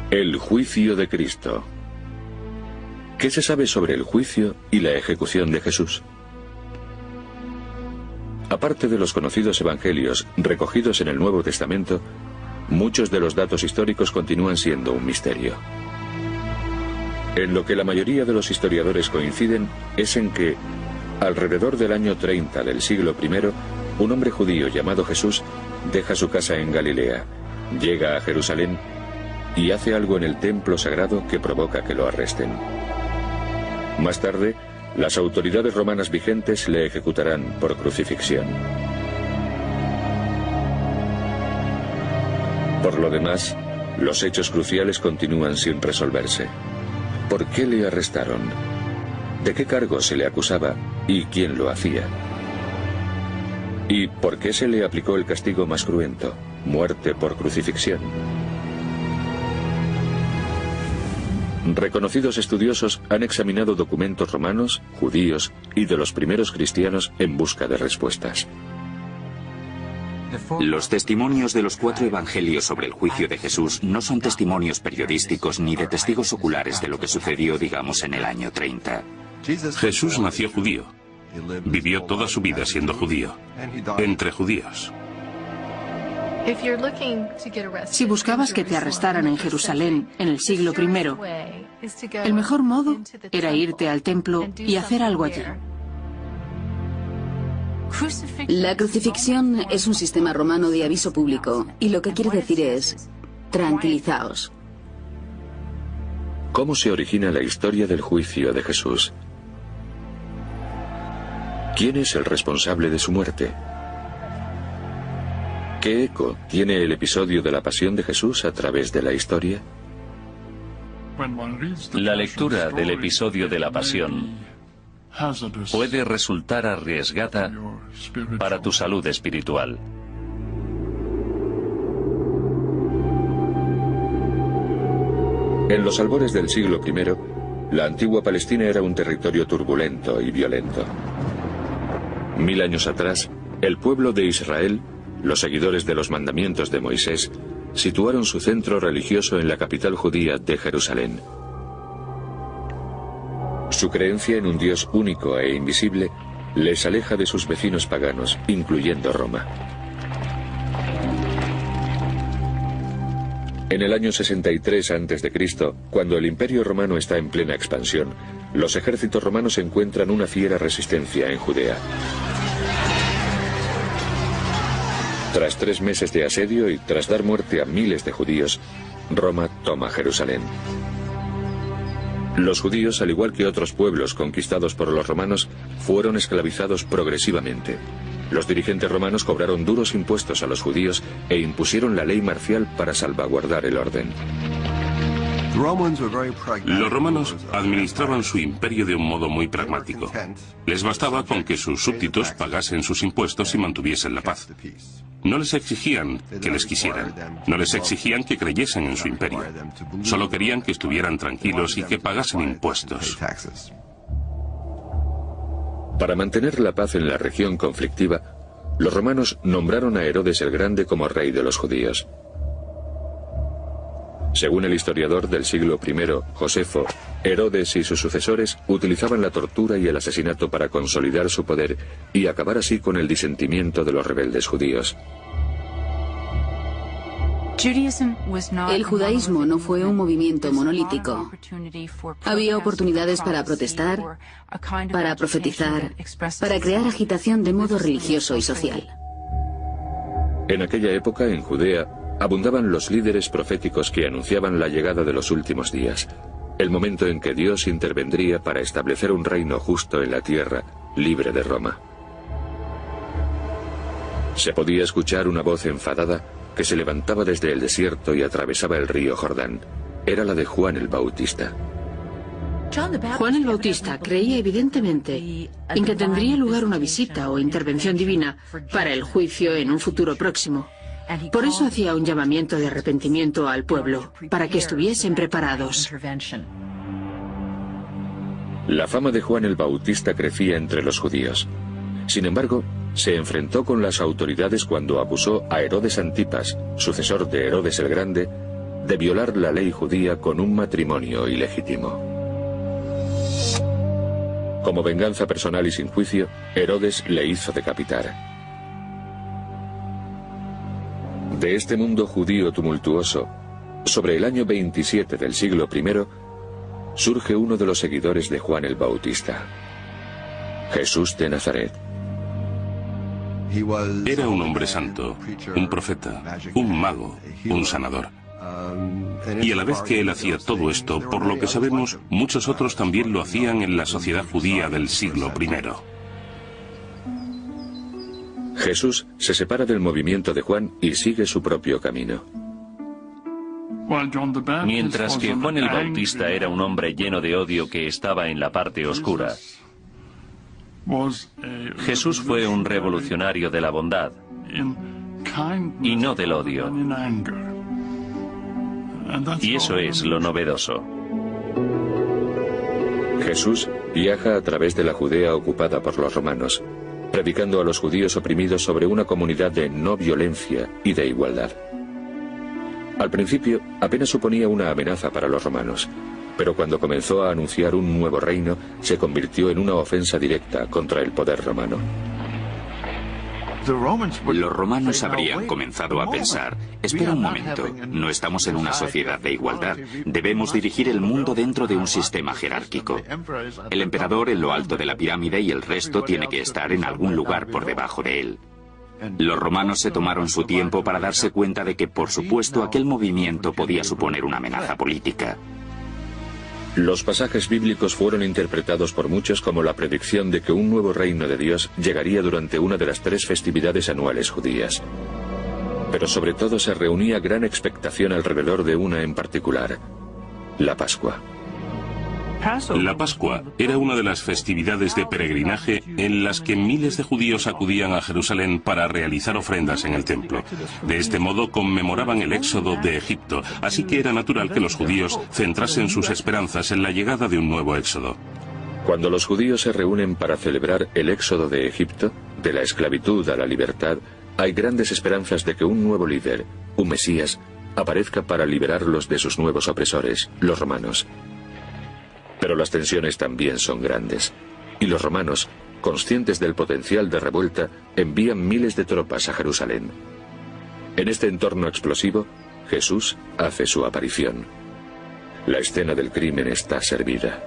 El juicio de Cristo. ¿Qué se sabe sobre el juicio y la ejecución de Jesús? Aparte de los conocidos evangelios recogidos en el Nuevo Testamento, muchos de los datos históricos continúan siendo un misterio. En lo que la mayoría de los historiadores coinciden es en que, alrededor del año 30 del siglo I, un hombre judío llamado Jesús deja su casa en Galilea, llega a Jerusalén y hace algo en el templo sagrado que provoca que lo arresten. Más tarde, las autoridades romanas vigentes le ejecutarán por crucifixión. Por lo demás, los hechos cruciales continúan sin resolverse. ¿Por qué le arrestaron? ¿De qué cargo se le acusaba y quién lo hacía? ¿Y por qué se le aplicó el castigo más cruento, muerte por crucifixión? Reconocidos estudiosos han examinado documentos romanos, judíos y de los primeros cristianos en busca de respuestas. Los testimonios de los 4 evangelios sobre el juicio de Jesús no son testimonios periodísticos ni de testigos oculares de lo que sucedió, digamos, en el año 30. Jesús nació judío. Vivió toda su vida siendo judío, entre judíos. Si buscabas que te arrestaran en Jerusalén en el siglo I, el mejor modo era irte al templo y hacer algo allí. La crucifixión es un sistema romano de aviso público, y lo que quiere decir es: tranquilizaos. ¿Cómo se origina la historia del juicio de Jesús? ¿Quién es el responsable de su muerte? ¿Qué eco tiene el episodio de la pasión de Jesús a través de la historia? La lectura del episodio de la pasión puede resultar arriesgada para tu salud espiritual. En los albores del siglo I, la antigua Palestina era un territorio turbulento y violento. 1000 años atrás, el pueblo de Israel, los seguidores de los mandamientos de Moisés, situaron su centro religioso en la capital judía de Jerusalén. Su creencia en un Dios único e invisible les aleja de sus vecinos paganos, incluyendo Roma. En el año 63 a.C., cuando el Imperio Romano está en plena expansión, los ejércitos romanos encuentran una fiera resistencia en Judea. Tras 3 meses de asedio y tras dar muerte a miles de judíos, Roma toma Jerusalén. Los judíos, al igual que otros pueblos conquistados por los romanos, fueron esclavizados progresivamente. Los dirigentes romanos cobraron duros impuestos a los judíos e impusieron la ley marcial para salvaguardar el orden. Los romanos administraban su imperio de un modo muy pragmático. Les bastaba con que sus súbditos pagasen sus impuestos y mantuviesen la paz. No les exigían que les quisieran, no les exigían que creyesen en su imperio. Solo querían que estuvieran tranquilos y que pagasen impuestos. Para mantener la paz en la región conflictiva, los romanos nombraron a Herodes el Grande como rey de los judíos. Según el historiador del siglo I, Josefo, Herodes y sus sucesores utilizaban la tortura y el asesinato para consolidar su poder y acabar así con el disentimiento de los rebeldes judíos. El judaísmo no fue un movimiento monolítico. Había oportunidades para protestar, para profetizar, para crear agitación de modo religioso y social. En aquella época, en Judea, abundaban los líderes proféticos que anunciaban la llegada de los últimos días, el momento en que Dios intervendría para establecer un reino justo en la tierra, libre de Roma. Se podía escuchar una voz enfadada que se levantaba desde el desierto y atravesaba el río Jordán. Era la de Juan el Bautista. Juan el Bautista creía evidentemente en que tendría lugar una visita o intervención divina para el juicio en un futuro próximo. Por eso hacía un llamamiento de arrepentimiento al pueblo, para que estuviesen preparados. La fama de Juan el Bautista crecía entre los judíos. Sin embargo, se enfrentó con las autoridades cuando acusó a Herodes Antipas, sucesor de Herodes el Grande, de violar la ley judía con un matrimonio ilegítimo. Como venganza personal y sin juicio, Herodes le hizo decapitar. De este mundo judío tumultuoso, sobre el año 27 del siglo I, surge uno de los seguidores de Juan el Bautista, Jesús de Nazaret. Era un hombre santo, un profeta, un mago, un sanador. Y a la vez que él hacía todo esto, por lo que sabemos, muchos otros también lo hacían en la sociedad judía del siglo I. Jesús se separa del movimiento de Juan y sigue su propio camino. Mientras que Juan el Bautista era un hombre lleno de odio que estaba en la parte oscura, Jesús fue un revolucionario de la bondad y no del odio. Y eso es lo novedoso. Jesús viaja a través de la Judea ocupada por los romanos, predicando a los judíos oprimidos sobre una comunidad de no violencia y de igualdad. Al principio apenas suponía una amenaza para los romanos, pero cuando comenzó a anunciar un nuevo reino, se convirtió en una ofensa directa contra el poder romano. Los romanos habrían comenzado a pensar, espera un momento, no estamos en una sociedad de igualdad, debemos dirigir el mundo dentro de un sistema jerárquico. El emperador en lo alto de la pirámide y el resto tiene que estar en algún lugar por debajo de él. Los romanos se tomaron su tiempo para darse cuenta de que, por supuesto, aquel movimiento podía suponer una amenaza política. Los pasajes bíblicos fueron interpretados por muchos como la predicción de que un nuevo reino de Dios llegaría durante una de las 3 festividades anuales judías. Pero sobre todo se reunía gran expectación alrededor de una en particular, la Pascua. La Pascua era una de las festividades de peregrinaje en las que miles de judíos acudían a Jerusalén para realizar ofrendas en el templo. De este modo conmemoraban el éxodo de Egipto, así que era natural que los judíos centrasen sus esperanzas en la llegada de un nuevo éxodo. Cuando los judíos se reúnen para celebrar el éxodo de Egipto, de la esclavitud a la libertad, hay grandes esperanzas de que un nuevo líder, un Mesías, aparezca para liberarlos de sus nuevos opresores, los romanos. Pero las tensiones también son grandes, y los romanos, conscientes del potencial de revuelta, envían miles de tropas a Jerusalén. En este entorno explosivo, Jesús hace su aparición. La escena del crimen está servida.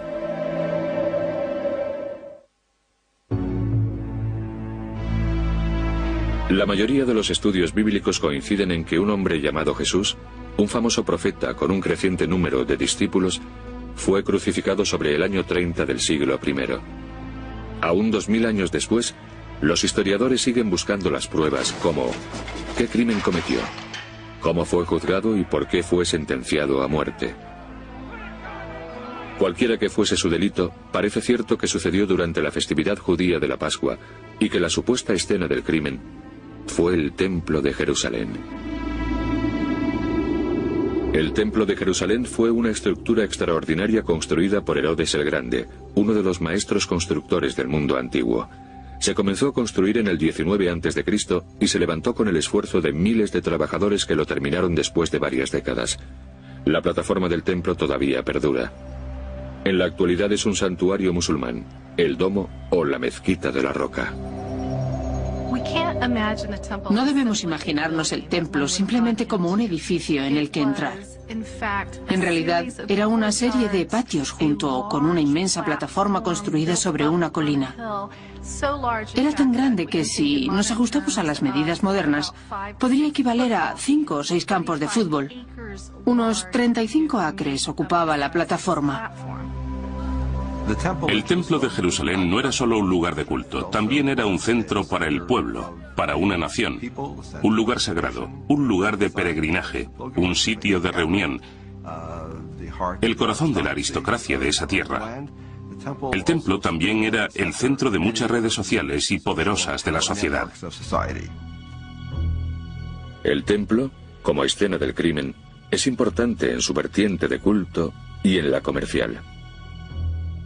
La mayoría de los estudios bíblicos coinciden en que un hombre llamado Jesús, un famoso profeta con un creciente número de discípulos, fue crucificado sobre el año 30 del siglo I. Aún 2000 años después, los historiadores siguen buscando las pruebas como ¿qué crimen cometió? ¿Cómo fue juzgado y por qué fue sentenciado a muerte? Cualquiera que fuese su delito, parece cierto que sucedió durante la festividad judía de la Pascua y que la supuesta escena del crimen fue el Templo de Jerusalén. El Templo de Jerusalén fue una estructura extraordinaria construida por Herodes el Grande, uno de los maestros constructores del mundo antiguo. Se comenzó a construir en el 19 a.C. y se levantó con el esfuerzo de miles de trabajadores que lo terminaron después de varias décadas. La plataforma del templo todavía perdura. En la actualidad es un santuario musulmán, el domo o la mezquita de la roca. No debemos imaginarnos el templo simplemente como un edificio en el que entrar. En realidad, era una serie de patios junto con una inmensa plataforma construida sobre una colina. Era tan grande que si nos ajustamos a las medidas modernas, podría equivaler a 5 o 6 campos de fútbol. Unos 35 acres ocupaba la plataforma. El Templo de Jerusalén no era solo un lugar de culto, también era un centro para el pueblo, para una nación, un lugar sagrado, un lugar de peregrinaje, un sitio de reunión, el corazón de la aristocracia de esa tierra. El templo también era el centro de muchas redes sociales y poderosas de la sociedad. El templo, como escena del crimen, es importante en su vertiente de culto y en la comercial.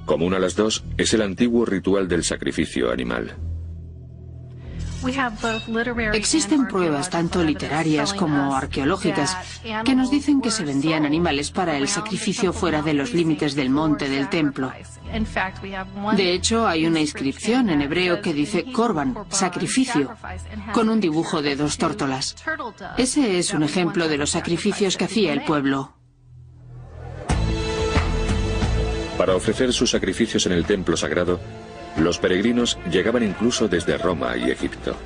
Común a las dos es el antiguo ritual del sacrificio animal. Existen pruebas tanto literarias como arqueológicas que nos dicen que se vendían animales para el sacrificio fuera de los límites del monte del templo. De hecho, hay una inscripción en hebreo que dice Korban, sacrificio, con un dibujo de 2 tórtolas. Ese es un ejemplo de los sacrificios que hacía el pueblo. Para ofrecer sus sacrificios en el templo sagrado, los peregrinos llegaban incluso desde Roma y Egipto.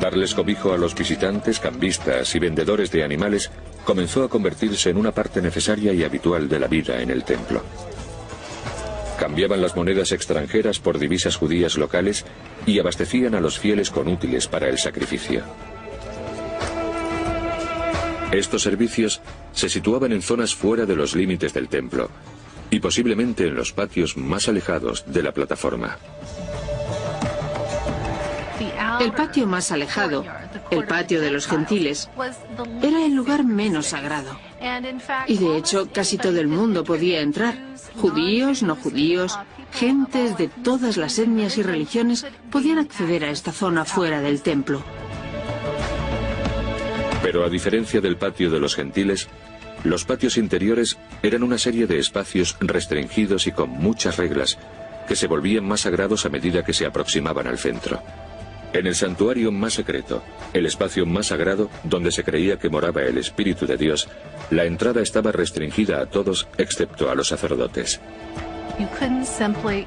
Darles cobijo a los visitantes, cambistas y vendedores de animales comenzó a convertirse en una parte necesaria y habitual de la vida en el templo. Cambiaban las monedas extranjeras por divisas judías locales y abastecían a los fieles con útiles para el sacrificio. Estos servicios se situaban en zonas fuera de los límites del templo y posiblemente en los patios más alejados de la plataforma. El patio más alejado, el patio de los gentiles, era el lugar menos sagrado. Y de hecho casi todo el mundo podía entrar. Judíos, no judíos, gentes de todas las etnias y religiones podían acceder a esta zona fuera del templo. Pero a diferencia del patio de los gentiles, los patios interiores eran una serie de espacios restringidos y con muchas reglas, que se volvían más sagrados a medida que se aproximaban al centro. En el santuario más secreto, el espacio más sagrado donde se creía que moraba el Espíritu de Dios, la entrada estaba restringida a todos excepto a los sacerdotes.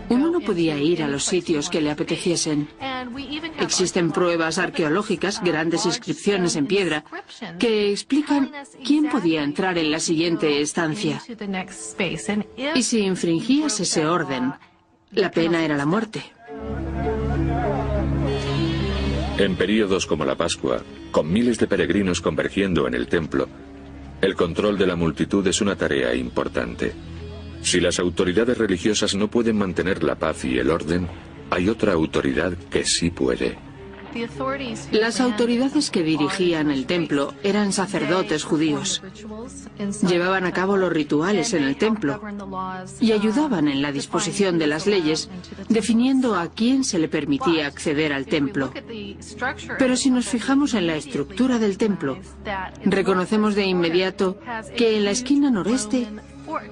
Uno no podía ir a los sitios que le apeteciesen. Existen pruebas arqueológicas, grandes inscripciones en piedra, que explican quién podía entrar en la siguiente estancia. Y si infringías ese orden, la pena era la muerte. En períodos como la Pascua, con miles de peregrinos convergiendo en el templo, el control de la multitud es una tarea importante. Si las autoridades religiosas no pueden mantener la paz y el orden, hay otra autoridad que sí puede. Las autoridades que dirigían el templo eran sacerdotes judíos. Llevaban a cabo los rituales en el templo y ayudaban en la disposición de las leyes, definiendo a quién se le permitía acceder al templo. Pero si nos fijamos en la estructura del templo, reconocemos de inmediato que en la esquina noreste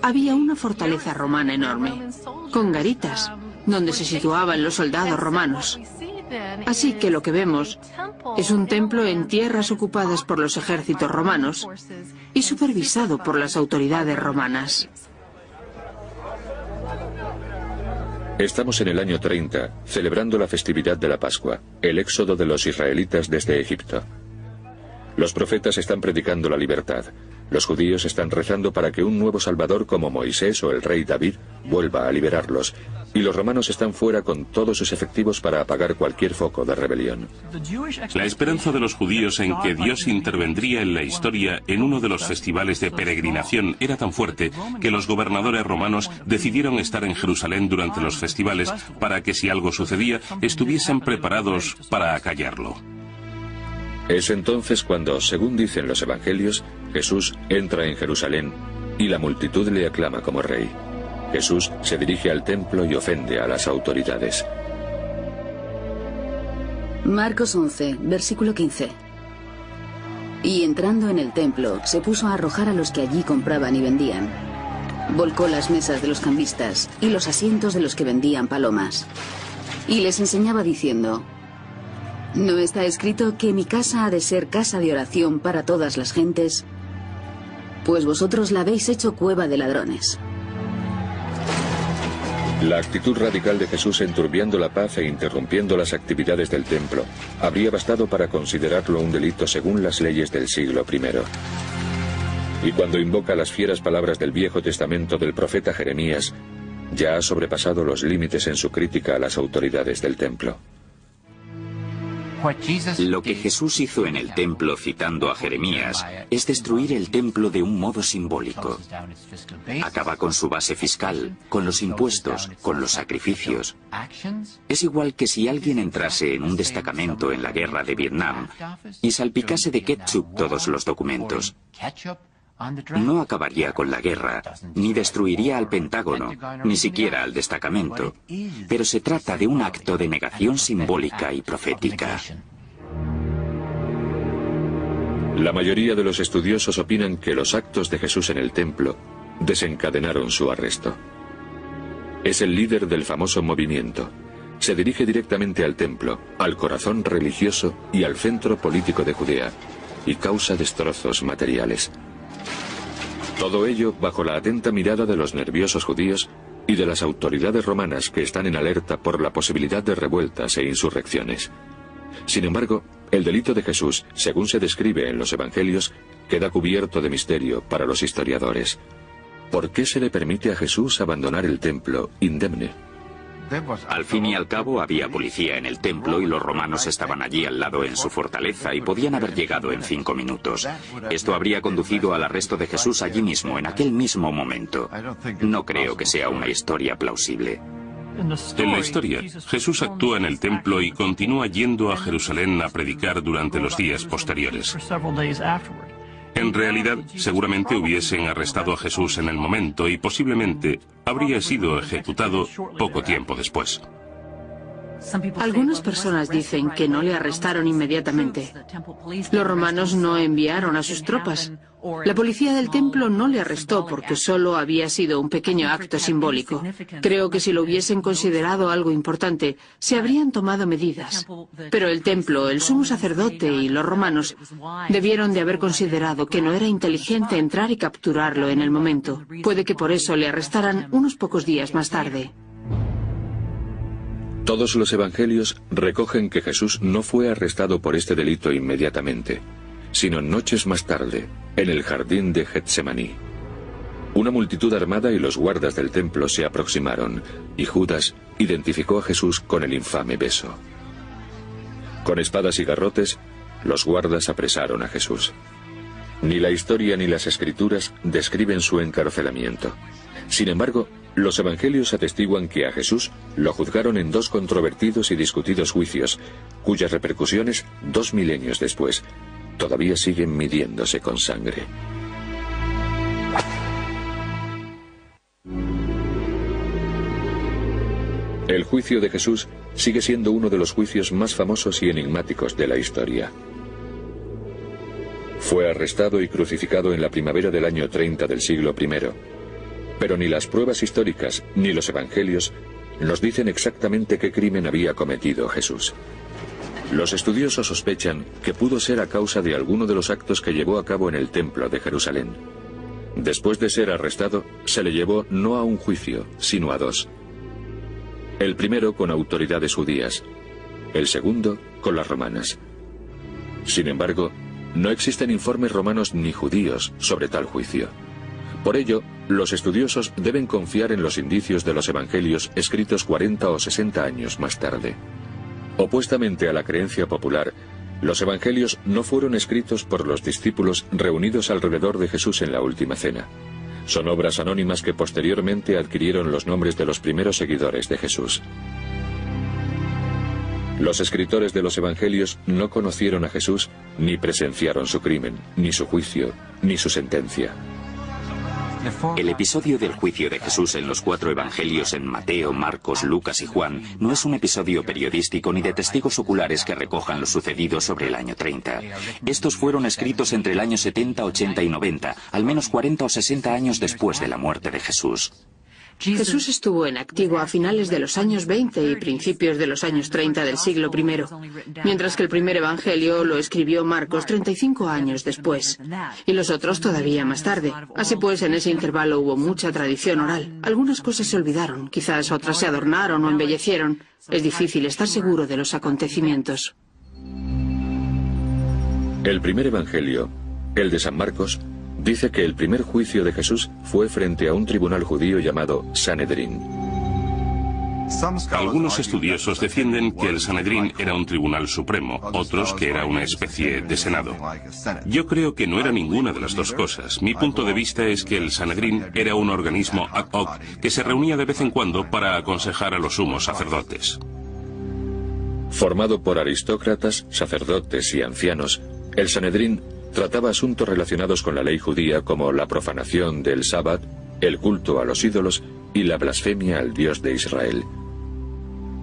había una fortaleza romana enorme, con garitas, donde se situaban los soldados romanos. Así que lo que vemos es un templo en tierras ocupadas por los ejércitos romanos y supervisado por las autoridades romanas. Estamos en el año 30, celebrando la festividad de la Pascua, el éxodo de los israelitas desde Egipto. Los profetas están predicando la libertad. Los judíos están rezando para que un nuevo salvador como Moisés o el rey David vuelva a liberarlos. Y los romanos están fuera con todos sus efectivos para apagar cualquier foco de rebelión. La esperanza de los judíos en que Dios intervendría en la historia en uno de los festivales de peregrinación era tan fuerte que los gobernadores romanos decidieron estar en Jerusalén durante los festivales para que si algo sucedía estuviesen preparados para acallarlo. Es entonces cuando, según dicen los evangelios, Jesús entra en Jerusalén y la multitud le aclama como rey. Jesús se dirige al templo y ofende a las autoridades. Marcos 11, versículo 15. Y entrando en el templo, se puso a arrojar a los que allí compraban y vendían. Volcó las mesas de los cambistas y los asientos de los que vendían palomas. Y les enseñaba diciendo: ¿no está escrito que mi casa ha de ser casa de oración para todas las gentes? Pues vosotros la habéis hecho cueva de ladrones. La actitud radical de Jesús enturbiando la paz e interrumpiendo las actividades del templo habría bastado para considerarlo un delito según las leyes del siglo I. Y cuando invoca las fieras palabras del Viejo Testamento del profeta Jeremías, ya ha sobrepasado los límites en su crítica a las autoridades del templo. Lo que Jesús hizo en el templo, citando a Jeremías, es destruir el templo de un modo simbólico. Acaba con su base fiscal, con los impuestos, con los sacrificios. Es igual que si alguien entrase en un destacamento en la guerra de Vietnam y salpicase de ketchup todos los documentos. No acabaría con la guerra, ni destruiría al Pentágono, ni siquiera al destacamento, pero se trata de un acto de negación simbólica y profética. La mayoría de los estudiosos opinan que los actos de Jesús en el templo desencadenaron su arresto. Es el líder del famoso movimiento. Se dirige directamente al templo, al corazón religioso y al centro político de Judea, y causa destrozos materiales. Todo ello bajo la atenta mirada de los nerviosos judíos y de las autoridades romanas que están en alerta por la posibilidad de revueltas e insurrecciones. Sin embargo, el delito de Jesús, según se describe en los evangelios, queda cubierto de misterio para los historiadores. ¿Por qué se le permite a Jesús abandonar el templo indemne? Al fin y al cabo había policía en el templo y los romanos estaban allí al lado en su fortaleza y podían haber llegado en 5 minutos. Esto habría conducido al arresto de Jesús allí mismo, en aquel mismo momento. No creo que sea una historia plausible. En la historia, Jesús actúa en el templo y continúa yendo a Jerusalén a predicar durante los días posteriores. En realidad, seguramente hubiesen arrestado a Jesús en el momento y posiblemente habría sido ejecutado poco tiempo después. Algunas personas dicen que no le arrestaron inmediatamente. Los romanos no enviaron a sus tropas. La policía del templo no le arrestó porque solo había sido un pequeño acto simbólico. Creo que si lo hubiesen considerado algo importante, se habrían tomado medidas. Pero el templo, el sumo sacerdote y los romanos debieron de haber considerado que no era inteligente entrar y capturarlo en el momento. Puede que por eso le arrestaran unos pocos días más tarde. Todos los evangelios recogen que Jesús no fue arrestado por este delito inmediatamente, sino noches más tarde, en el jardín de Getsemaní. Una multitud armada y los guardas del templo se aproximaron, y Judas identificó a Jesús con el infame beso. Con espadas y garrotes, los guardas apresaron a Jesús. Ni la historia ni las escrituras describen su encarcelamiento. Sin embargo, los evangelios atestiguan que a Jesús lo juzgaron en 2 controvertidos y discutidos juicios, cuyas repercusiones, 2 milenios después, todavía siguen midiéndose con sangre. El juicio de Jesús sigue siendo uno de los juicios más famosos y enigmáticos de la historia. Fue arrestado y crucificado en la primavera del año 30 del siglo I. Pero ni las pruebas históricas ni los evangelios nos dicen exactamente qué crimen había cometido Jesús. Los estudiosos sospechan que pudo ser a causa de alguno de los actos que llevó a cabo en el templo de Jerusalén. Después de ser arrestado, se le llevó no a un juicio, sino a 2. El primero con autoridades judías, el segundo con las romanas. Sin embargo, no existen informes romanos ni judíos sobre tal juicio. Por ello, los estudiosos deben confiar en los indicios de los evangelios escritos 40 o 60 años más tarde. Opuestamente a la creencia popular, los evangelios no fueron escritos por los discípulos reunidos alrededor de Jesús en la última cena. Son obras anónimas que posteriormente adquirieron los nombres de los primeros seguidores de Jesús. Los escritores de los evangelios no conocieron a Jesús, ni presenciaron su crimen, ni su juicio, ni su sentencia. El episodio del juicio de Jesús en los 4 evangelios en Mateo, Marcos, Lucas y Juan no es un episodio periodístico ni de testigos oculares que recojan lo sucedido sobre el año 30. Estos fueron escritos entre el año 70, 80 y 90, al menos 40 o 60 años después de la muerte de Jesús. Jesús estuvo en activo a finales de los años 20 y principios de los años 30 del siglo I, mientras que el primer evangelio lo escribió Marcos 35 años después, y los otros todavía más tarde. Así pues, en ese intervalo hubo mucha tradición oral. Algunas cosas se olvidaron, quizás otras se adornaron o embellecieron. Es difícil estar seguro de los acontecimientos. El primer evangelio, el de San Marcos, dice que el primer juicio de Jesús fue frente a un tribunal judío llamado Sanedrín. Algunos estudiosos defienden que el Sanedrín era un tribunal supremo, otros que era una especie de senado. Yo creo que no era ninguna de las dos cosas. Mi punto de vista es que el Sanedrín era un organismo ad hoc que se reunía de vez en cuando para aconsejar a los sumos sacerdotes. Formado por aristócratas, sacerdotes y ancianos, el Sanedrín trataba asuntos relacionados con la ley judía como la profanación del sábado, el culto a los ídolos y la blasfemia al Dios de Israel.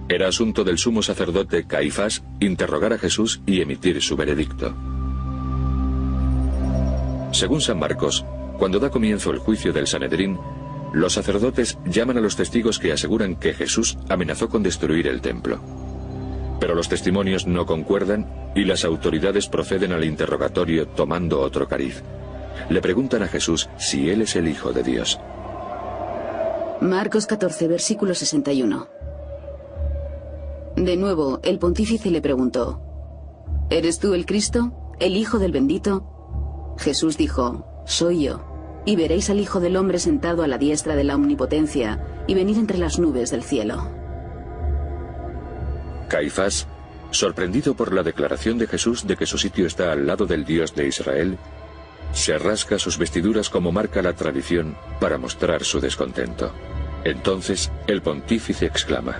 Era asunto del sumo sacerdote Caifás interrogar a Jesús y emitir su veredicto. Según San Marcos, cuando da comienzo el juicio del Sanedrín, los sacerdotes llaman a los testigos que aseguran que Jesús amenazó con destruir el templo. Pero los testimonios no concuerdan y las autoridades proceden al interrogatorio tomando otro cariz. Le preguntan a Jesús si él es el Hijo de Dios. Marcos 14, versículo 61. De nuevo, el pontífice le preguntó: ¿Eres tú el Cristo, el Hijo del Bendito? Jesús dijo: Soy yo. Y veréis al Hijo del Hombre sentado a la diestra de la Omnipotencia y venir entre las nubes del cielo. Caifás, sorprendido por la declaración de Jesús de que su sitio está al lado del Dios de Israel, se rasga sus vestiduras como marca la tradición para mostrar su descontento. Entonces el pontífice exclama: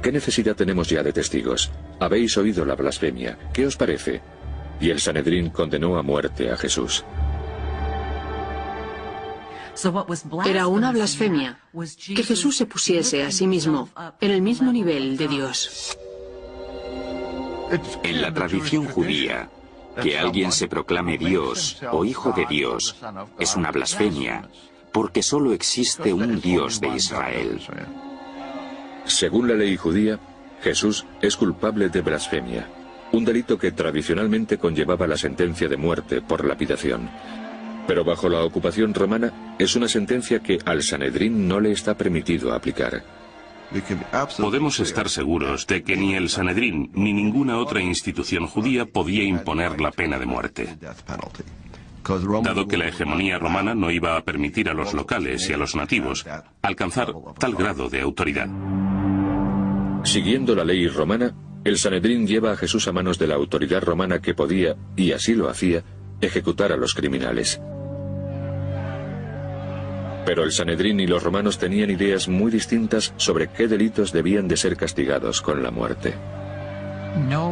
¿Qué necesidad tenemos ya de testigos? Habéis oído la blasfemia. ¿Qué os parece? Y el Sanedrín condenó a muerte a Jesús. Era una blasfemia que Jesús se pusiese a sí mismo en el mismo nivel de Dios. En la tradición judía, que alguien se proclame Dios o Hijo de Dios es una blasfemia, porque solo existe un Dios de Israel. Según la ley judía, Jesús es culpable de blasfemia, un delito que tradicionalmente conllevaba la sentencia de muerte por lapidación. Pero bajo la ocupación romana es una sentencia que al Sanedrín no le está permitido aplicar. Podemos estar seguros de que ni el Sanedrín ni ninguna otra institución judía podía imponer la pena de muerte, dado que la hegemonía romana no iba a permitir a los locales y a los nativos alcanzar tal grado de autoridad. Siguiendo la ley romana, el Sanedrín lleva a Jesús a manos de la autoridad romana que podía, y así lo hacía, ejecutar a los criminales. Pero el Sanedrín y los romanos tenían ideas muy distintas sobre qué delitos debían de ser castigados con la muerte.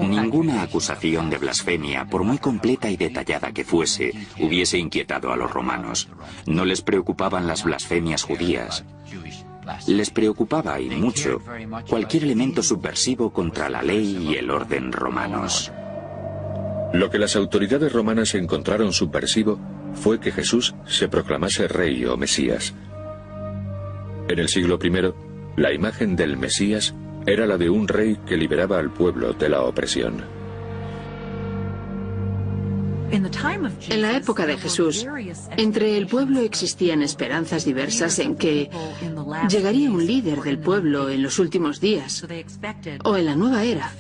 Ninguna acusación de blasfemia, por muy completa y detallada que fuese, hubiese inquietado a los romanos. No les preocupaban las blasfemias judías. Les preocupaba, y mucho, cualquier elemento subversivo contra la ley y el orden romanos. Lo que las autoridades romanas encontraron subversivo fue que Jesús se proclamase rey o Mesías. En el siglo I, la imagen del Mesías era la de un rey que liberaba al pueblo de la opresión. En la época de Jesús, entre el pueblo existían esperanzas diversas en que llegaría un líder del pueblo en los últimos días o en la nueva era.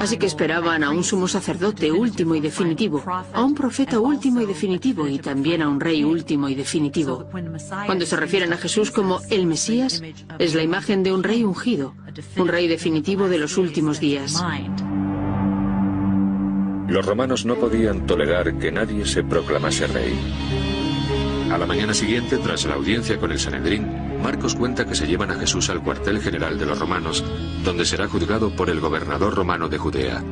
Así que esperaban a un sumo sacerdote último y definitivo, a un profeta último y definitivo y también a un rey último y definitivo. Cuando se refieren a Jesús como el Mesías, es la imagen de un rey ungido, un rey definitivo de los últimos días. Los romanos no podían tolerar que nadie se proclamase rey. A la mañana siguiente, tras la audiencia con el Sanedrín, Marcos cuenta que se llevan a Jesús al cuartel general de los romanos, donde será juzgado por el gobernador romano de Judea,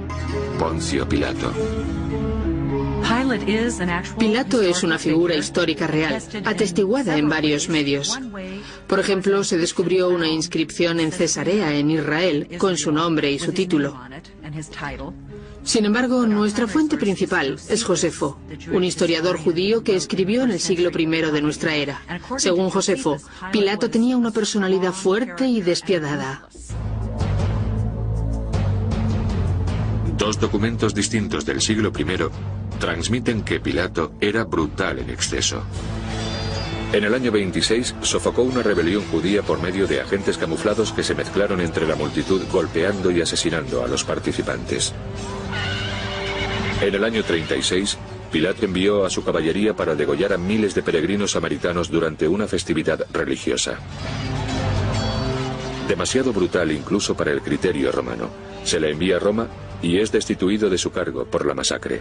Poncio Pilato. Pilato es una figura histórica real, atestiguada en varios medios. Por ejemplo, se descubrió una inscripción en Cesarea, en Israel, con su nombre y su título. Sin embargo, nuestra fuente principal es Josefo, un historiador judío que escribió en el siglo I de nuestra era. Según Josefo, Pilato tenía una personalidad fuerte y despiadada. Dos documentos distintos del siglo I transmiten que Pilato era brutal en exceso. En el año 26 sofocó una rebelión judía por medio de agentes camuflados que se mezclaron entre la multitud golpeando y asesinando a los participantes. En el año 36, Pilato envió a su caballería para degollar a miles de peregrinos samaritanos durante una festividad religiosa. Demasiado brutal incluso para el criterio romano. Se le envía a Roma y es destituido de su cargo por la masacre.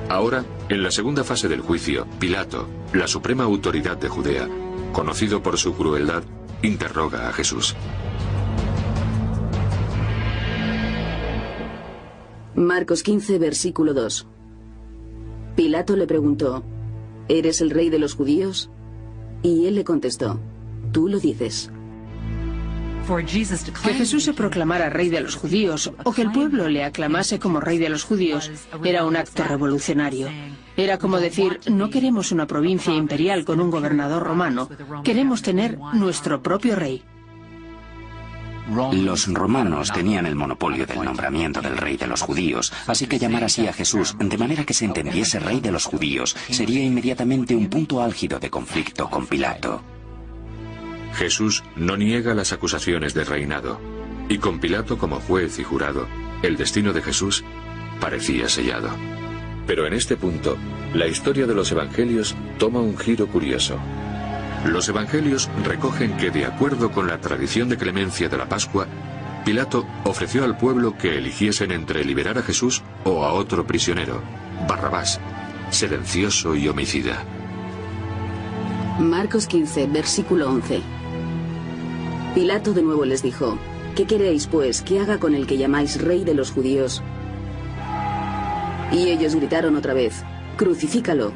Ahora, en la segunda fase del juicio, Pilato, la suprema autoridad de Judea, conocido por su crueldad, interroga a Jesús. Marcos 15, versículo 2. Pilato le preguntó, ¿eres el rey de los judíos? Y él le contestó, tú lo dices. Que Jesús se proclamara rey de los judíos o que el pueblo le aclamase como rey de los judíos era un acto revolucionario. Era como decir, no queremos una provincia imperial con un gobernador romano, queremos tener nuestro propio rey. Los romanos tenían el monopolio del nombramiento del rey de los judíos, así que llamar así a Jesús de manera que se entendiese rey de los judíos sería inmediatamente un punto álgido de conflicto con Pilato. Jesús no niega las acusaciones de reinado, y con Pilato como juez y jurado, el destino de Jesús parecía sellado. Pero en este punto, la historia de los evangelios toma un giro curioso. Los evangelios recogen que, de acuerdo con la tradición de clemencia de la Pascua, Pilato ofreció al pueblo que eligiesen entre liberar a Jesús o a otro prisionero, Barrabás, silencioso y homicida. Marcos 15, versículo 11. Pilato de nuevo les dijo, ¿qué queréis, pues, que haga con el que llamáis rey de los judíos? Y ellos gritaron otra vez, crucifícalo.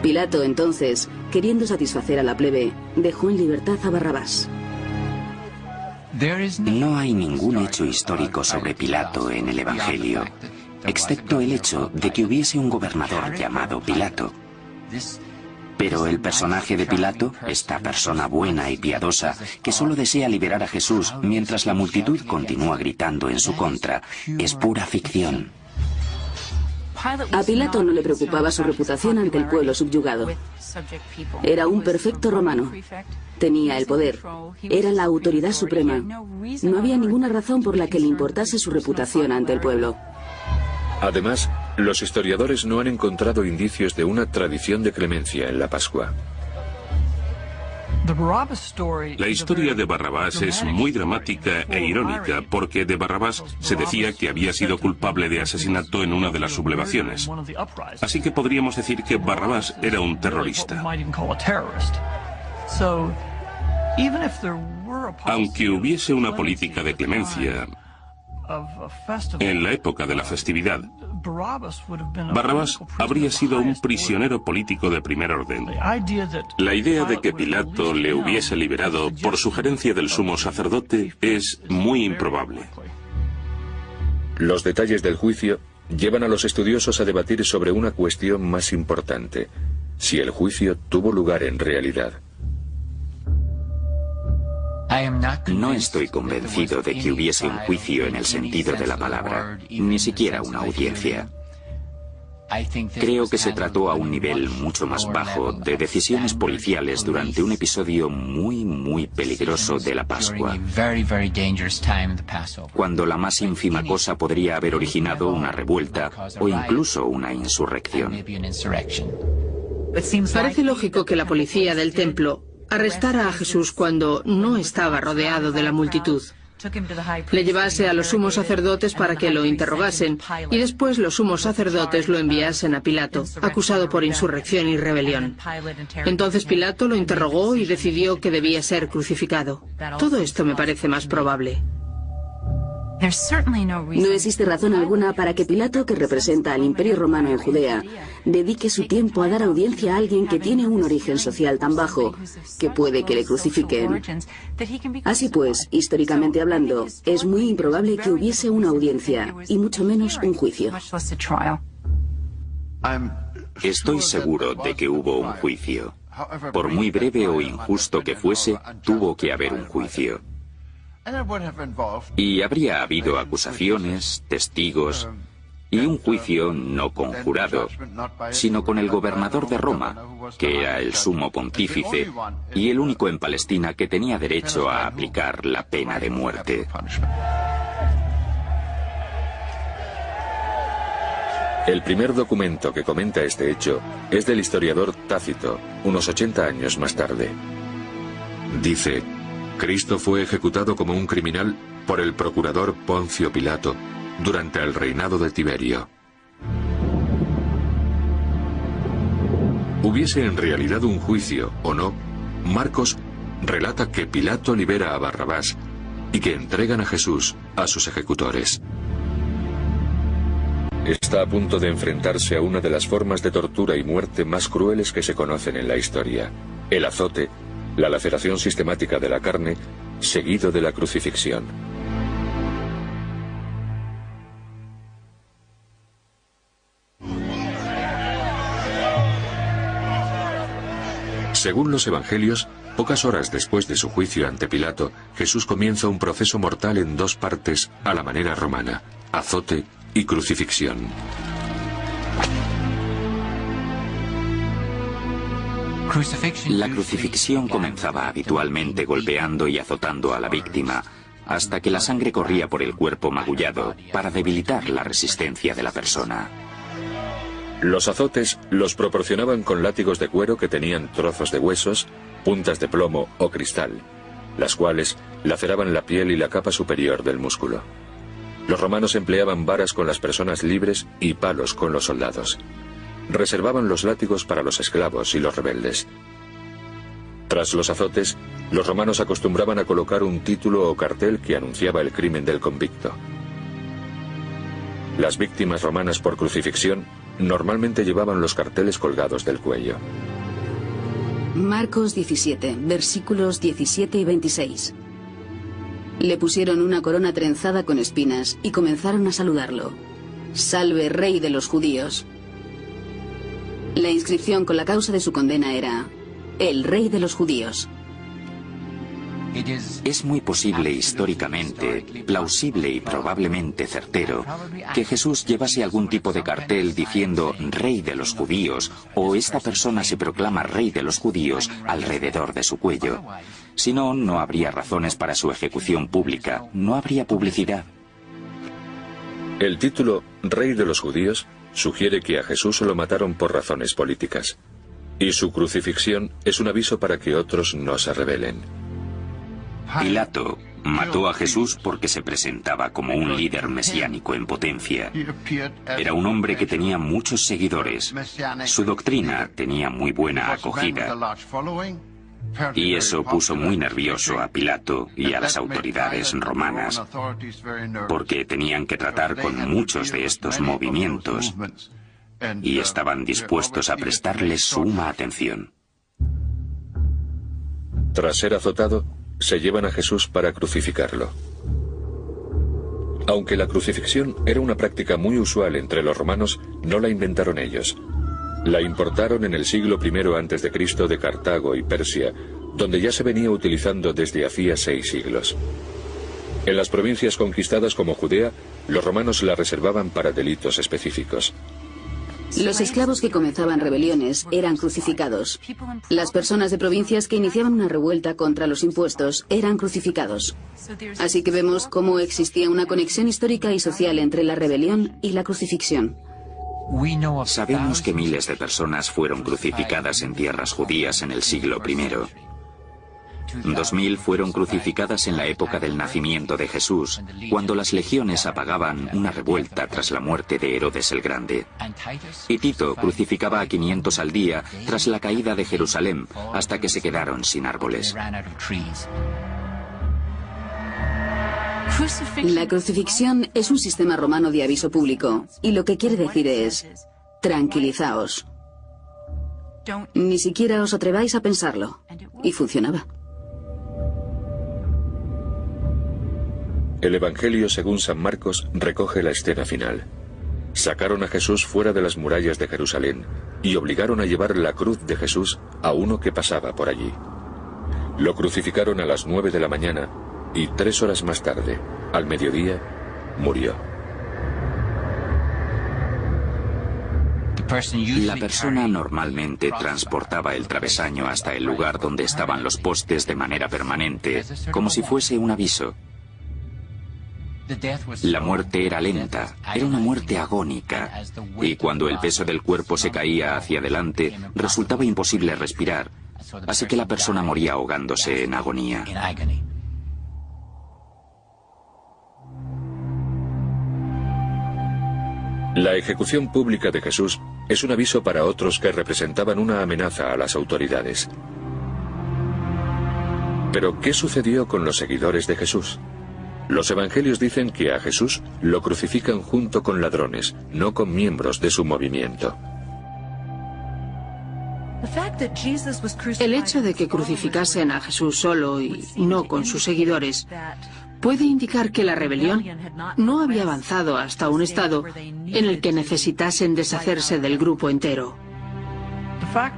Pilato, entonces, queriendo satisfacer a la plebe, dejó en libertad a Barrabás. No hay ningún hecho histórico sobre Pilato en el Evangelio, excepto el hecho de que hubiese un gobernador llamado Pilato. Pero el personaje de Pilato, esta persona buena y piadosa, que solo desea liberar a Jesús mientras la multitud continúa gritando en su contra, es pura ficción. A Pilato no le preocupaba su reputación ante el pueblo subyugado. Era un perfecto romano. Tenía el poder. Era la autoridad suprema. No había ninguna razón por la que le importase su reputación ante el pueblo. Además, los historiadores no han encontrado indicios de una tradición de clemencia en la Pascua. La historia de Barrabás es muy dramática e irónica porque de Barrabás se decía que había sido culpable de asesinato en una de las sublevaciones. Así que podríamos decir que Barrabás era un terrorista. Aunque hubiese una política de clemencia en la época de la festividad, Barrabás habría sido un prisionero político de primer orden. La idea de que Pilato le hubiese liberado por sugerencia del sumo sacerdote es muy improbable. Los detalles del juicio llevan a los estudiosos a debatir sobre una cuestión más importante: si el juicio tuvo lugar en realidad. No estoy convencido de que hubiese un juicio en el sentido de la palabra, ni siquiera una audiencia. Creo que se trató a un nivel mucho más bajo de decisiones policiales durante un episodio muy peligroso de la Pascua, cuando la más ínfima cosa podría haber originado una revuelta o incluso una insurrección. Parece lógico que la policía del templo arrestara a Jesús cuando no estaba rodeado de la multitud. Le llevase a los sumos sacerdotes para que lo interrogasen y después los sumos sacerdotes lo enviasen a Pilato, acusado por insurrección y rebelión. Entonces Pilato lo interrogó y decidió que debía ser crucificado. Todo esto me parece más probable. No existe razón alguna para que Pilato, que representa al Imperio Romano en Judea, dedique su tiempo a dar audiencia a alguien que tiene un origen social tan bajo que puede que le crucifiquen. Así pues, históricamente hablando, es muy improbable que hubiese una audiencia, y mucho menos un juicio. Estoy seguro de que hubo un juicio. Por muy breve o injusto que fuese, tuvo que haber un juicio. Y habría habido acusaciones, testigos y un juicio no con jurado, sino con el gobernador de Roma, que era el sumo pontífice y el único en Palestina que tenía derecho a aplicar la pena de muerte. El primer documento que comenta este hecho es del historiador Tácito, unos 80 años más tarde. Dice: Cristo fue ejecutado como un criminal por el procurador Poncio Pilato durante el reinado de Tiberio. Hubiese en realidad un juicio o no, Marcos relata que Pilato libera a Barrabás y que entregan a Jesús a sus ejecutores. está a punto de enfrentarse a una de las formas de tortura y muerte más crueles que se conocen en la historia: el azote, la laceración sistemática de la carne, seguido de la crucifixión. Según los evangelios, pocas horas después de su juicio ante Pilato, Jesús comienza un proceso mortal en dos partes a la manera romana: azote y crucifixión. La crucifixión comenzaba habitualmente golpeando y azotando a la víctima, hasta que la sangre corría por el cuerpo magullado para debilitar la resistencia de la persona. Los azotes los proporcionaban con látigos de cuero que tenían trozos de huesos, puntas de plomo o cristal, las cuales laceraban la piel y la capa superior del músculo. Los romanos empleaban varas con las personas libres y palos con los soldados. Reservaban los látigos para los esclavos y los rebeldes. Tras los azotes, los romanos acostumbraban a colocar un título o cartel que anunciaba el crimen del convicto. Las víctimas romanas por crucifixión normalmente llevaban los carteles colgados del cuello. Marcos 17, versículos 17 y 26. Le pusieron una corona trenzada con espinas y comenzaron a saludarlo. Salve, Rey de los judíos. La inscripción con la causa de su condena era: el Rey de los judíos. Es muy posible históricamente, plausible y probablemente certero que Jesús llevase algún tipo de cartel diciendo Rey de los judíos, o esta persona se proclama Rey de los judíos, alrededor de su cuello. Si no, no habría razones para su ejecución pública, no habría publicidad. El título Rey de los judíos sugiere que a Jesús lo mataron por razones políticas, y su crucifixión es un aviso para que otros no se rebelen. Pilato mató a Jesús porque se presentaba como un líder mesiánico en potencia. Era un hombre que tenía muchos seguidores. Su doctrina tenía muy buena acogida. Y eso puso muy nervioso a Pilato y a las autoridades romanas, porque tenían que tratar con muchos de estos movimientos y estaban dispuestos a prestarles suma atención. Tras ser azotado, se llevan a Jesús para crucificarlo. Aunque la crucifixión era una práctica muy usual entre los romanos, no la inventaron ellos. La importaron en el siglo I a.C. de Cartago y Persia, donde ya se venía utilizando desde hacía 6 siglos. En las provincias conquistadas como Judea, los romanos la reservaban para delitos específicos. Los esclavos que comenzaban rebeliones eran crucificados. Las personas de provincias que iniciaban una revuelta contra los impuestos eran crucificados. Así que vemos cómo existía una conexión histórica y social entre la rebelión y la crucifixión. Sabemos que miles de personas fueron crucificadas en tierras judías en el siglo I. 2000 fueron crucificadas en la época del nacimiento de Jesús, cuando las legiones apagaban una revuelta tras la muerte de Herodes el Grande. Y Tito crucificaba a 500 al día tras la caída de Jerusalén, hasta que se quedaron sin árboles. La crucifixión es un sistema romano de aviso público, y lo que quiere decir es: tranquilizaos. Ni siquiera os atreváis a pensarlo. Y funcionaba. El Evangelio según San Marcos recoge la escena final. Sacaron a Jesús fuera de las murallas de Jerusalén y obligaron a llevar la cruz de Jesús a uno que pasaba por allí. Lo crucificaron a las 9 de la mañana y 3 horas más tarde, al mediodía, murió. La persona normalmente transportaba el travesaño hasta el lugar donde estaban los postes de manera permanente, como si fuese un aviso. La muerte era lenta, era una muerte agónica, y cuando el peso del cuerpo se caía hacia adelante, resultaba imposible respirar, así que la persona moría ahogándose en agonía. La ejecución pública de Jesús es un aviso para otros que representaban una amenaza a las autoridades. Pero, ¿qué sucedió con los seguidores de Jesús? Los evangelios dicen que a Jesús lo crucifican junto con ladrones, no con miembros de su movimiento. El hecho de que crucificasen a Jesús solo y no con sus seguidores puede indicar que la rebelión no había avanzado hasta un estado en el que necesitasen deshacerse del grupo entero.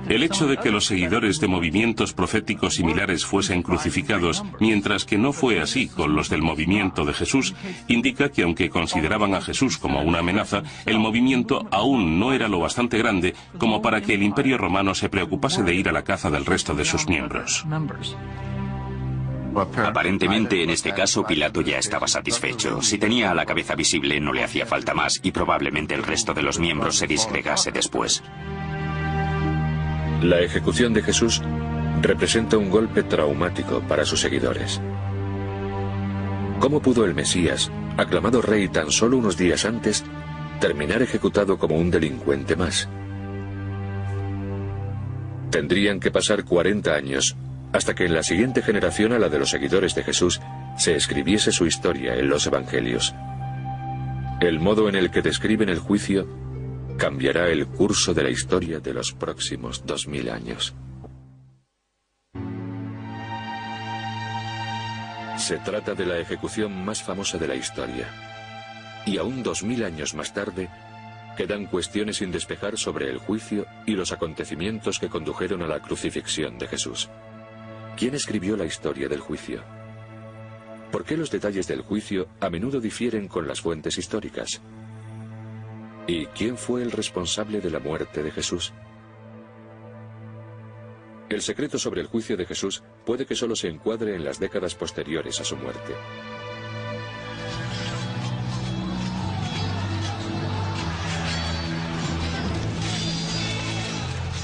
El hecho de que los seguidores de movimientos proféticos similares fuesen crucificados, mientras que no fue así con los del movimiento de Jesús, indica que aunque consideraban a Jesús como una amenaza, el movimiento aún no era lo bastante grande como para que el Imperio Romano se preocupase de ir a la caza del resto de sus miembros. Aparentemente, en este caso, Pilato ya estaba satisfecho. Si tenía la cabeza visible, no le hacía falta más, y probablemente el resto de los miembros se disgregase después. La ejecución de Jesús representa un golpe traumático para sus seguidores. ¿Cómo pudo el Mesías, aclamado rey tan solo unos días antes, terminar ejecutado como un delincuente más? Tendrían que pasar 40 años hasta que en la siguiente generación a la de los seguidores de Jesús se escribiese su historia en los evangelios. El modo en el que describen el juicio cambiará el curso de la historia de los próximos 2000 años. Se trata de la ejecución más famosa de la historia. Y aún 2000 años más tarde, quedan cuestiones sin despejar sobre el juicio y los acontecimientos que condujeron a la crucifixión de Jesús. ¿Quién escribió la historia del juicio? ¿Por qué los detalles del juicio a menudo difieren con las fuentes históricas? ¿Y quién fue el responsable de la muerte de Jesús? El secreto sobre el juicio de Jesús puede que solo se encuadre en las décadas posteriores a su muerte.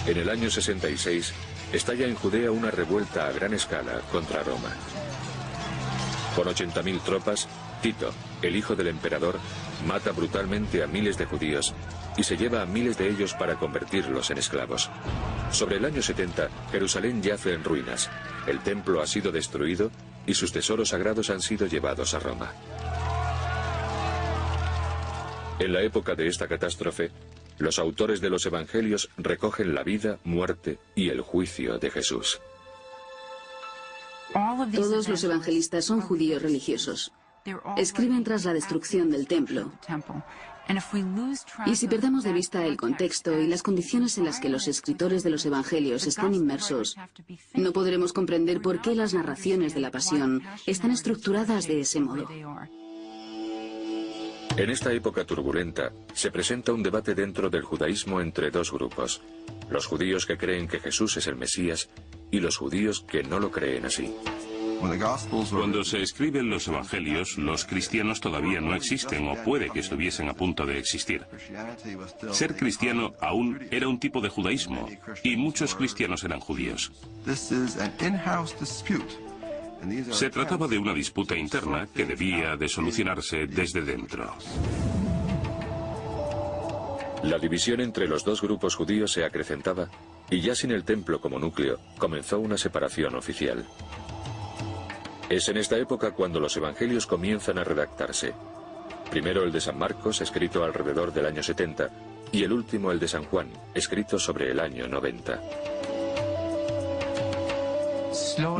En el año 66, estalla en Judea una revuelta a gran escala contra Roma. Con 80.000 tropas, Tito, el hijo del emperador, mata brutalmente a miles de judíos y se lleva a miles de ellos para convertirlos en esclavos. Sobre el año 70, Jerusalén yace en ruinas, el templo ha sido destruido y sus tesoros sagrados han sido llevados a Roma. En la época de esta catástrofe, los autores de los evangelios recogen la vida, muerte y el juicio de Jesús. Todos los evangelistas son judíos religiosos. Escriben tras la destrucción del templo. Y si perdemos de vista el contexto y las condiciones en las que los escritores de los evangelios están inmersos, no podremos comprender por qué las narraciones de la pasión están estructuradas de ese modo. En esta época turbulenta, se presenta un debate dentro del judaísmo entre dos grupos: los judíos que creen que Jesús es el Mesías y los judíos que no lo creen así. Cuando se escriben los evangelios, los cristianos todavía no existen o puede que estuviesen a punto de existir. Ser cristiano aún era un tipo de judaísmo y muchos cristianos eran judíos. Se trataba de una disputa interna que debía de solucionarse desde dentro. La división entre los dos grupos judíos se acrecentaba y ya sin el templo como núcleo, comenzó una separación oficial. Es en esta época cuando los evangelios comienzan a redactarse. Primero el de San Marcos, escrito alrededor del año 70, y el último el de San Juan, escrito sobre el año 90.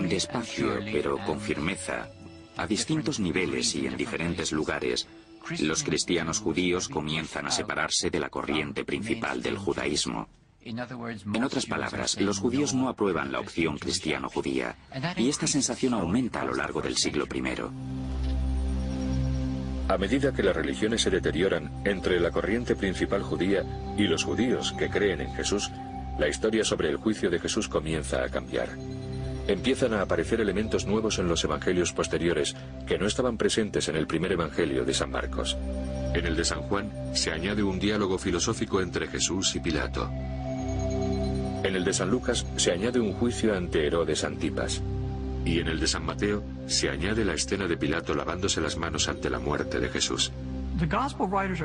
Despacio, pero con firmeza, a distintos niveles y en diferentes lugares, los cristianos judíos comienzan a separarse de la corriente principal del judaísmo. En otras palabras, los judíos no aprueban la opción cristiano-judía, y esta sensación aumenta a lo largo del siglo I. A medida que las religiones se deterioran entre la corriente principal judía y los judíos que creen en Jesús, la historia sobre el juicio de Jesús comienza a cambiar. Empiezan a aparecer elementos nuevos en los evangelios posteriores que no estaban presentes en el primer evangelio de San Marcos. En el de San Juan se añade un diálogo filosófico entre Jesús y Pilato. En el de San Lucas se añade un juicio ante Herodes Antipas. Y en el de San Mateo se añade la escena de Pilato lavándose las manos ante la muerte de Jesús.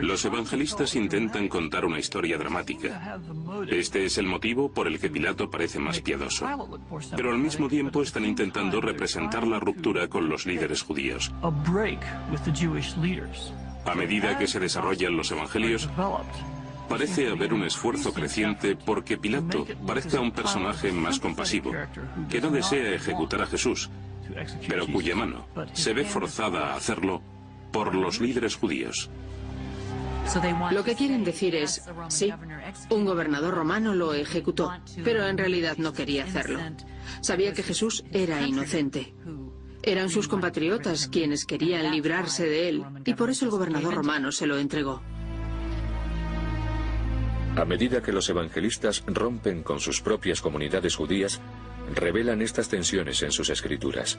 Los evangelistas intentan contar una historia dramática. Este es el motivo por el que Pilato parece más piadoso. Pero al mismo tiempo están intentando representar la ruptura con los líderes judíos. A medida que se desarrollan los evangelios, parece haber un esfuerzo creciente porque Pilato parezca un personaje más compasivo, que no desea ejecutar a Jesús, pero cuya mano se ve forzada a hacerlo por los líderes judíos. Lo que quieren decir es, sí, un gobernador romano lo ejecutó, pero en realidad no quería hacerlo. Sabía que Jesús era inocente. Eran sus compatriotas quienes querían librarse de él, y por eso el gobernador romano se lo entregó. A medida que los evangelistas rompen con sus propias comunidades judías, revelan estas tensiones en sus escrituras.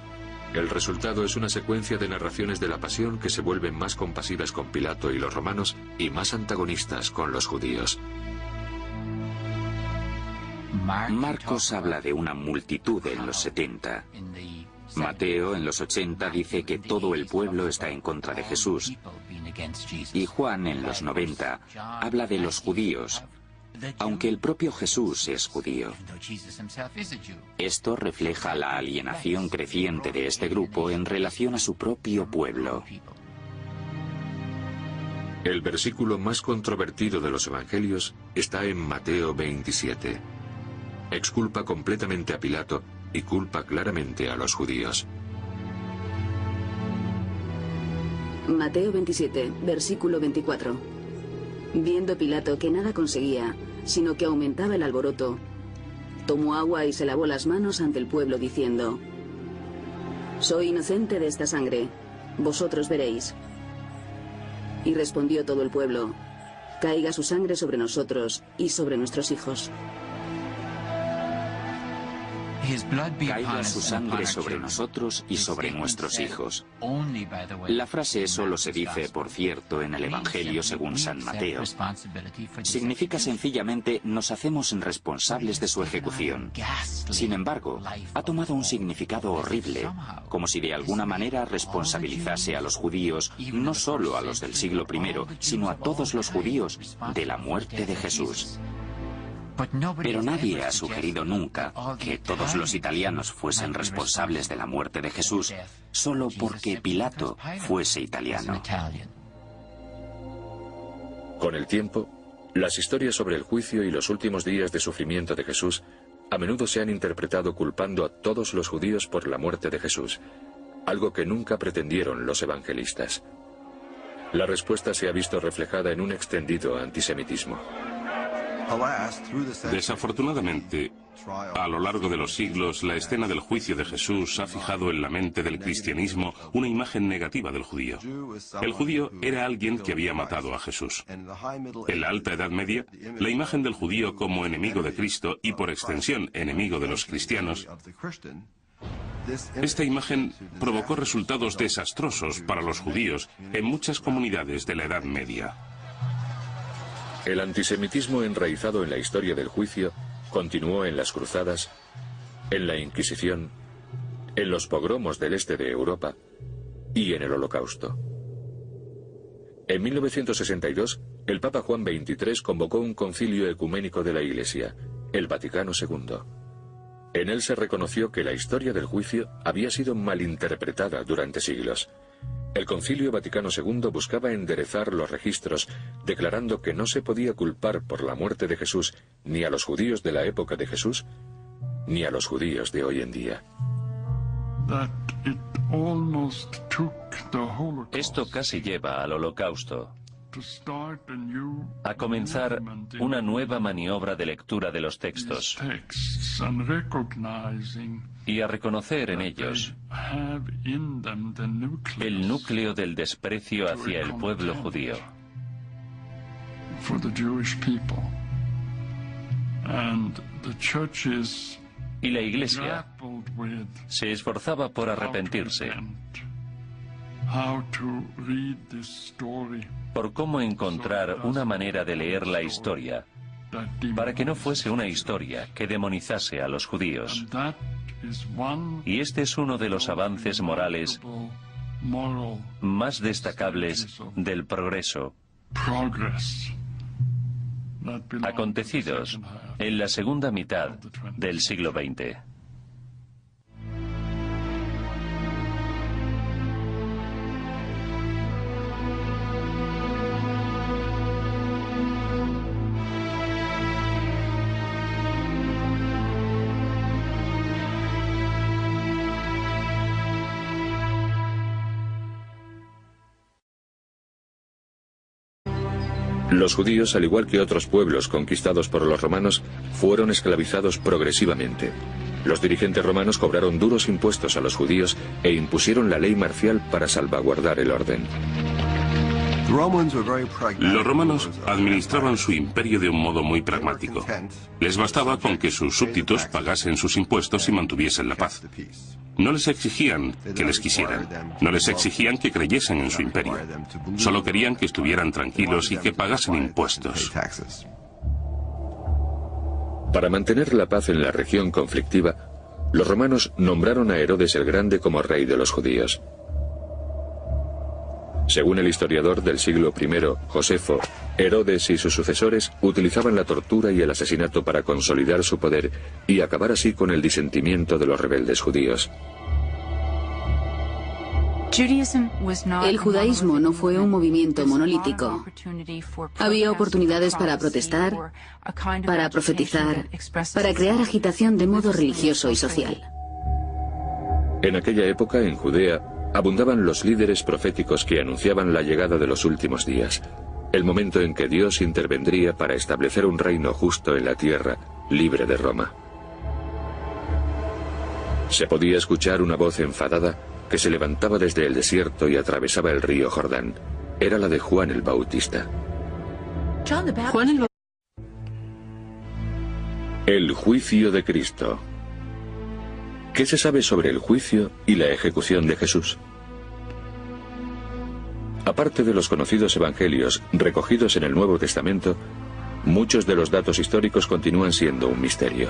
El resultado es una secuencia de narraciones de la pasión que se vuelven más compasivas con Pilato y los romanos y más antagonistas con los judíos. Marcos habla de una multitud en los 70. Mateo en los 80 dice que todo el pueblo está en contra de Jesús. Y Juan en los 90 habla de los judíos, aunque el propio Jesús es judío. Esto refleja la alienación creciente de este grupo en relación a su propio pueblo. El versículo más controvertido de los evangelios está en Mateo 27. Exculpa completamente a Pilato y culpa claramente a los judíos. Mateo 27, versículo 24. Viendo Pilato que nada conseguía, sino que aumentaba el alboroto, tomó agua y se lavó las manos ante el pueblo diciendo: «Soy inocente de esta sangre, vosotros veréis». Y respondió todo el pueblo: «Caiga su sangre sobre nosotros y sobre nuestros hijos». Caiga su sangre sobre nosotros y sobre nuestros hijos. La frase solo se dice, por cierto, en el Evangelio según San Mateo. Significa sencillamente nos hacemos responsables de su ejecución. Sin embargo, ha tomado un significado horrible, como si de alguna manera responsabilizase a los judíos, no solo a los del siglo I, sino a todos los judíos, de la muerte de Jesús. Pero nadie ha sugerido nunca que todos los italianos fuesen responsables de la muerte de Jesús solo porque Pilato fuese italiano. Con el tiempo, las historias sobre el juicio y los últimos días de sufrimiento de Jesús a menudo se han interpretado culpando a todos los judíos por la muerte de Jesús, algo que nunca pretendieron los evangelistas. La respuesta se ha visto reflejada en un extendido antisemitismo. Desafortunadamente, a lo largo de los siglos, la escena del juicio de Jesús ha fijado en la mente del cristianismo una imagen negativa del judío. El judío era alguien que había matado a Jesús. En la Alta Edad Media, la imagen del judío como enemigo de Cristo y por extensión enemigo de los cristianos, esta imagen provocó resultados desastrosos para los judíos en muchas comunidades de la Edad Media. El antisemitismo enraizado en la historia del juicio continuó en las cruzadas, en la Inquisición, en los pogromos del este de Europa y en el Holocausto. En 1962, el Papa Juan XXIII convocó un concilio ecuménico de la Iglesia, el Vaticano II. En él se reconoció que la historia del juicio había sido malinterpretada durante siglos. El Concilio Vaticano II buscaba enderezar los registros, declarando que no se podía culpar por la muerte de Jesús ni a los judíos de la época de Jesús, ni a los judíos de hoy en día. Esto casi lleva al Holocausto, a comenzar una nueva maniobra de lectura de los textos y a reconocer en ellos el núcleo del desprecio hacia el pueblo judío. Y la Iglesia se esforzaba por arrepentirse, por cómo encontrar una manera de leer la historia para que no fuese una historia que demonizase a los judíos. Y este es uno de los avances morales más destacables del progreso acontecidos en la segunda mitad del siglo XX. Los judíos, al igual que otros pueblos conquistados por los romanos, fueron esclavizados progresivamente. Los dirigentes romanos cobraron duros impuestos a los judíos e impusieron la ley marcial para salvaguardar el orden. Los romanos administraban su imperio de un modo muy pragmático. Les bastaba con que sus súbditos pagasen sus impuestos y mantuviesen la paz. No les exigían que les quisieran, no les exigían que creyesen en su imperio. Solo querían que estuvieran tranquilos y que pagasen impuestos. Para mantener la paz en la región conflictiva, los romanos nombraron a Herodes el Grande como rey de los judíos. Según el historiador del siglo I, Josefo, Herodes y sus sucesores utilizaban la tortura y el asesinato para consolidar su poder y acabar así con el disentimiento de los rebeldes judíos. El judaísmo no fue un movimiento monolítico. Había oportunidades para protestar, para profetizar, para crear agitación de modo religioso y social. En aquella época, en Judea, abundaban los líderes proféticos que anunciaban la llegada de los últimos días, el momento en que Dios intervendría para establecer un reino justo en la tierra, libre de Roma. Se podía escuchar una voz enfadada que se levantaba desde el desierto y atravesaba el río Jordán. Era la de Juan el Bautista. El juicio de Cristo. ¿Qué se sabe sobre el juicio y la ejecución de Jesús? Aparte de los conocidos evangelios recogidos en el Nuevo Testamento, muchos de los datos históricos continúan siendo un misterio.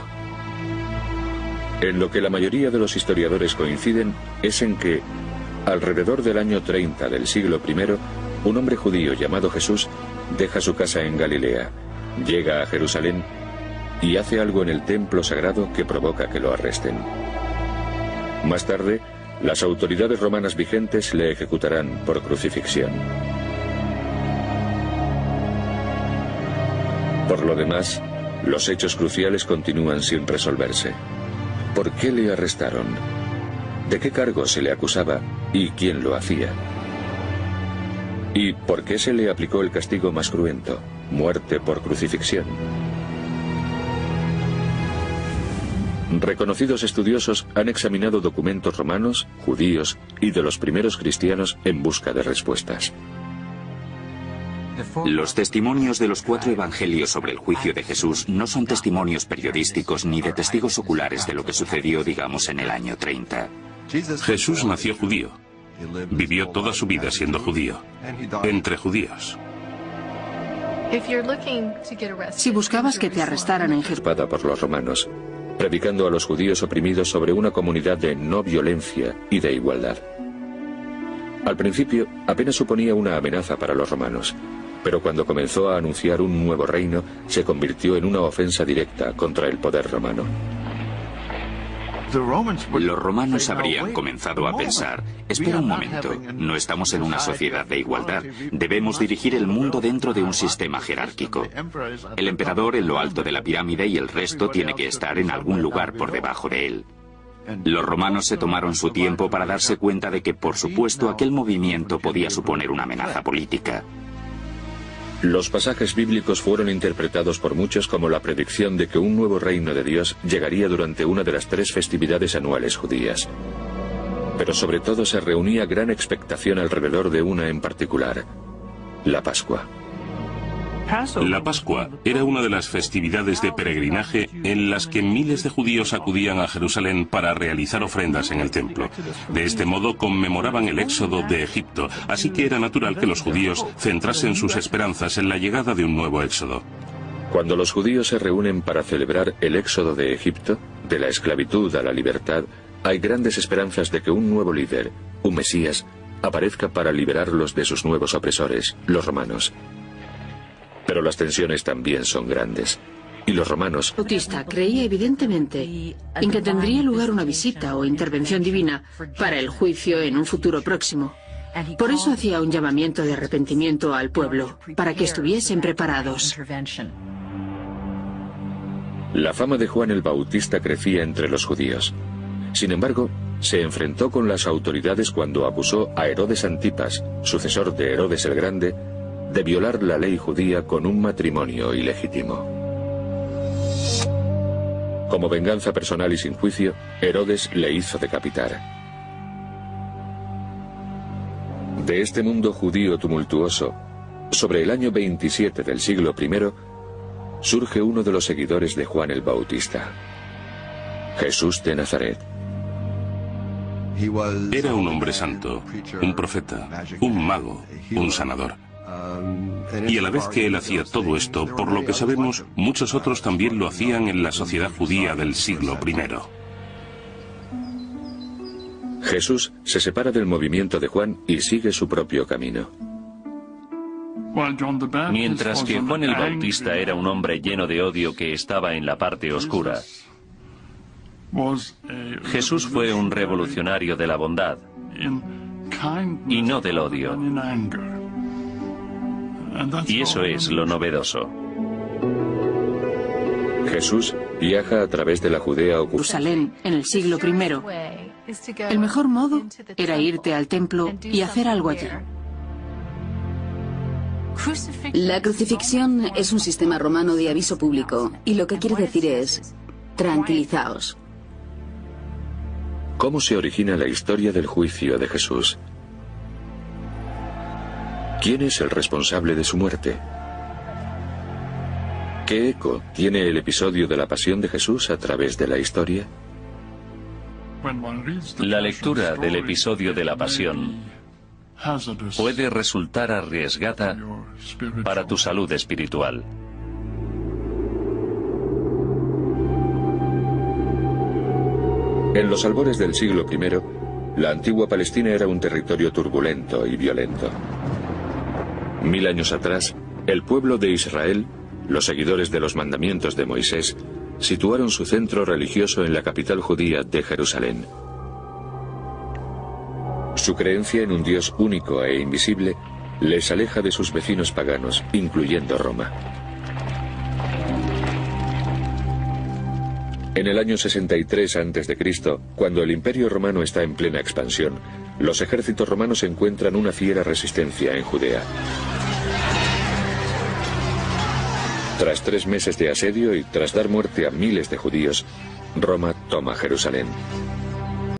En lo que la mayoría de los historiadores coinciden es en que, alrededor del año 30 del siglo I, un hombre judío llamado Jesús deja su casa en Galilea, llega a Jerusalén y hace algo en el templo sagrado que provoca que lo arresten. Más tarde, las autoridades romanas vigentes le ejecutarán por crucifixión. Por lo demás, los hechos cruciales continúan sin resolverse. ¿Por qué le arrestaron? ¿De qué cargo se le acusaba y quién lo hacía? ¿Y por qué se le aplicó el castigo más cruento, muerte por crucifixión? Reconocidos estudiosos han examinado documentos romanos, judíos y de los primeros cristianos en busca de respuestas. Los testimonios de los 4 evangelios sobre el juicio de Jesús no son testimonios periodísticos ni de testigos oculares de lo que sucedió, digamos, en el año 30. Jesús nació judío. Vivió toda su vida siendo judío, entre judíos. Si buscabas que te arrestaran en Jerusalén por los romanos, predicando a los judíos oprimidos sobre una comunidad de no violencia y de igualdad. Al principio apenas suponía una amenaza para los romanos, pero cuando comenzó a anunciar un nuevo reino, se convirtió en una ofensa directa contra el poder romano. Los romanos habrían comenzado a pensar, espera un momento, no estamos en una sociedad de igualdad, debemos dirigir el mundo dentro de un sistema jerárquico. El emperador en lo alto de la pirámide y el resto tiene que estar en algún lugar por debajo de él. Los romanos se tomaron su tiempo para darse cuenta de que, por supuesto, aquel movimiento podía suponer una amenaza política. Los pasajes bíblicos fueron interpretados por muchos como la predicción de que un nuevo reino de Dios llegaría durante una de las 3 festividades anuales judías. Pero sobre todo se reunía gran expectación alrededor de una en particular, la Pascua. La Pascua era una de las festividades de peregrinaje en las que miles de judíos acudían a Jerusalén para realizar ofrendas en el templo. De este modo conmemoraban el éxodo de Egipto, así que era natural que los judíos centrasen sus esperanzas en la llegada de un nuevo éxodo. Cuando los judíos se reúnen para celebrar el éxodo de Egipto, de la esclavitud a la libertad, hay grandes esperanzas de que un nuevo líder, un Mesías, aparezca para liberarlos de sus nuevos opresores, los romanos. Pero las tensiones también son grandes. Y los romanos... Bautista creía evidentemente en que tendría lugar una visita o intervención divina para el juicio en un futuro próximo. Por eso hacía un llamamiento de arrepentimiento al pueblo, para que estuviesen preparados. La fama de Juan el Bautista crecía entre los judíos. Sin embargo, se enfrentó con las autoridades cuando acusó a Herodes Antipas, sucesor de Herodes el Grande, de violar la ley judía con un matrimonio ilegítimo. Como venganza personal y sin juicio, Herodes le hizo decapitar. De este mundo judío tumultuoso, sobre el año 27 del siglo I, surge uno de los seguidores de Juan el Bautista, Jesús de Nazaret. Era un hombre santo, un profeta, un mago, un sanador. Y a la vez que él hacía todo esto, por lo que sabemos, muchos otros también lo hacían en la sociedad judía del siglo I. Jesús se separa del movimiento de Juan y sigue su propio camino. Mientras que Juan el Bautista era un hombre lleno de odio que estaba en la parte oscura, Jesús fue un revolucionario de la bondad y no del odio. Y eso es lo novedoso. Jesús viaja a través de la Judea ocupada. Jerusalén en el siglo I. El mejor modo era irte al templo y hacer algo allí. La crucifixión es un sistema romano de aviso público, y lo que quiere decir es: tranquilizaos. ¿Cómo se origina la historia del juicio de Jesús? ¿Quién es el responsable de su muerte? ¿Qué eco tiene el episodio de la pasión de Jesús a través de la historia? La lectura del episodio de la pasión puede resultar arriesgada para tu salud espiritual. En los albores del siglo I, la antigua Palestina era un territorio turbulento y violento. 1000 años atrás, el pueblo de Israel, los seguidores de los mandamientos de Moisés, situaron su centro religioso en la capital judía de Jerusalén. Su creencia en un Dios único e invisible les aleja de sus vecinos paganos, incluyendo Roma. En el año 63 a.C., cuando el Imperio Romano está en plena expansión, los ejércitos romanos encuentran una fiera resistencia en Judea. Tras 3 meses de asedio y tras dar muerte a miles de judíos, Roma toma Jerusalén.